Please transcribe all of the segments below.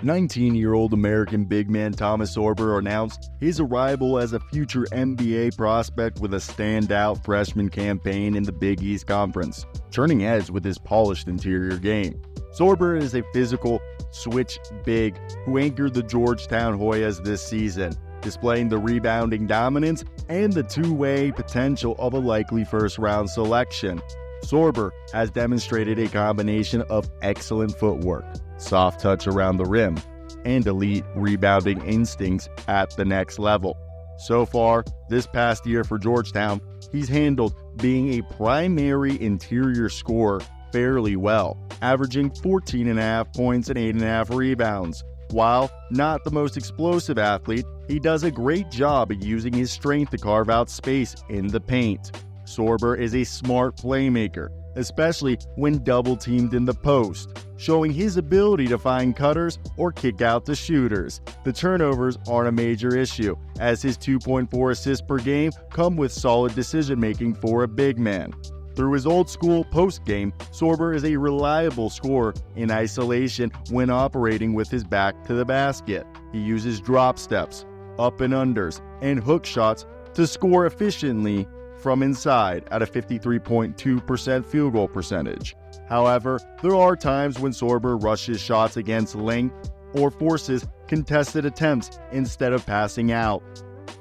19-year-old American big man Thomas Sorber announced his arrival as a future NBA prospect with a standout freshman campaign in the Big East Conference, turning heads with his polished interior game. Sorber is a physical switch big who anchored the Georgetown Hoyas this season, displaying the rebounding dominance and the two-way potential of a likely first-round selection. Sorber has demonstrated a combination of excellent footwork, soft touch around the rim, and elite rebounding instincts at the next level. So far, this past year for Georgetown, he's handled being a primary interior scorer fairly well, averaging 14.5 points and 8.5 rebounds. While not the most explosive athlete, he does a great job at using his strength to carve out space in the paint. Sorber is a smart playmaker, especially when double-teamed in the post, showing his ability to find cutters or kick out the shooters. The turnovers aren't a major issue, as his 2.4 assists per game come with solid decision-making for a big man. Through his old-school post game, Sorber is a reliable scorer in isolation when operating with his back to the basket. He uses drop steps, up and unders, and hook shots to score efficiently from inside at a 53.2% field goal percentage. However, there are times when Sorber rushes shots against length or forces contested attempts instead of passing out.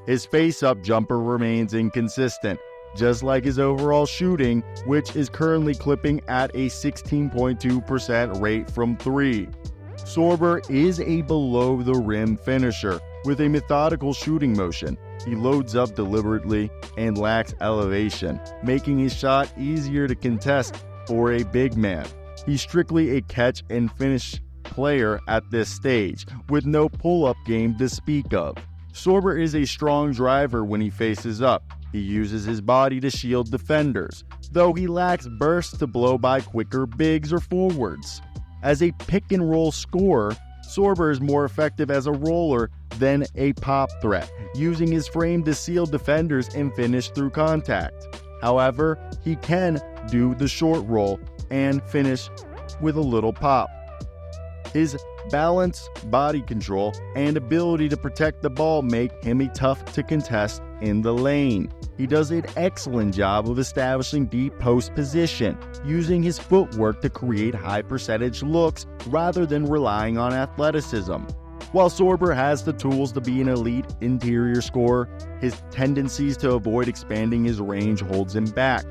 His face-up jumper remains inconsistent, just like his overall shooting, which is currently clipping at a 16.2% rate from three. Sorber is a below-the-rim finisher with a methodical shooting motion. He loads up deliberately and lacks elevation, making his shot easier to contest for a big man. He's strictly a catch-and-finish player at this stage, with no pull-up game to speak of. Sorber is a strong driver when he faces up. He uses his body to shield defenders, though he lacks bursts to blow by quicker bigs or forwards. As a pick-and-roll scorer, Sorber is more effective as a roller than a pop threat, using his frame to seal defenders and finish through contact. However, he can do the short roll and finish with a little pop. His balance, body control, and ability to protect the ball make him a tough to contest in the lane. He does an excellent job of establishing deep post position, using his footwork to create high percentage looks rather than relying on athleticism. While Sorber has the tools to be an elite interior scorer, his tendencies to avoid expanding his range holds him back.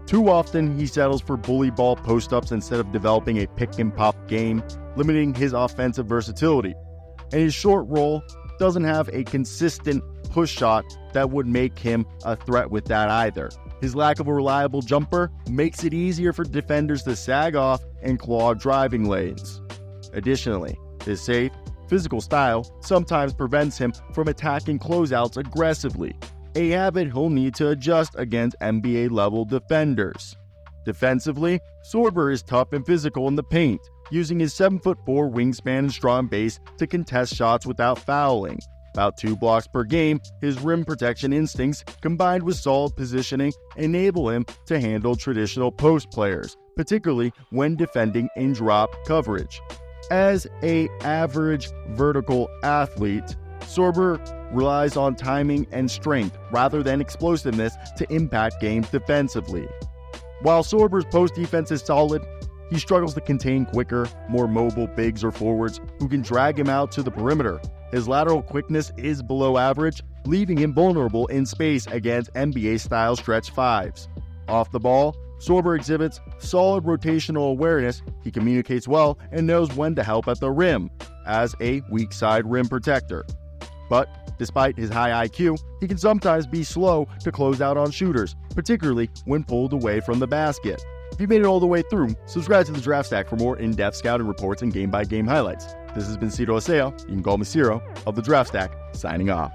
Too often, he settles for bully ball post-ups instead of developing a pick-and-pop game, limiting his offensive versatility. And his short roll doesn't have a consistent push shot that would make him a threat with that either. His lack of a reliable jumper makes it easier for defenders to sag off and clog driving lanes. Additionally, his safe, physical style sometimes prevents him from attacking closeouts aggressively, a habit he'll need to adjust against NBA-level defenders. Defensively, Sorber is tough and physical in the paint, using his 7'4" wingspan and strong base to contest shots without fouling. About 2 blocks per game, his rim protection instincts combined with solid positioning enable him to handle traditional post players, particularly when defending in drop coverage. As an average vertical athlete, Sorber relies on timing and strength rather than explosiveness to impact games defensively. While Sorber's post defense is solid, he struggles to contain quicker, more mobile bigs or forwards who can drag him out to the perimeter. His lateral quickness is below average, leaving him vulnerable in space against NBA-style stretch fives. Off the ball, Sorber exhibits solid rotational awareness. He communicates well and knows when to help at the rim as a weak side rim protector. But despite his high IQ, he can sometimes be slow to close out on shooters, particularly when pulled away from the basket. If you made it all the way through, subscribe to the Draftstack for more in-depth scouting reports and game-by-game highlights. This has been Cyro Asseo. You can call me Cyro of the Draftstack, signing off.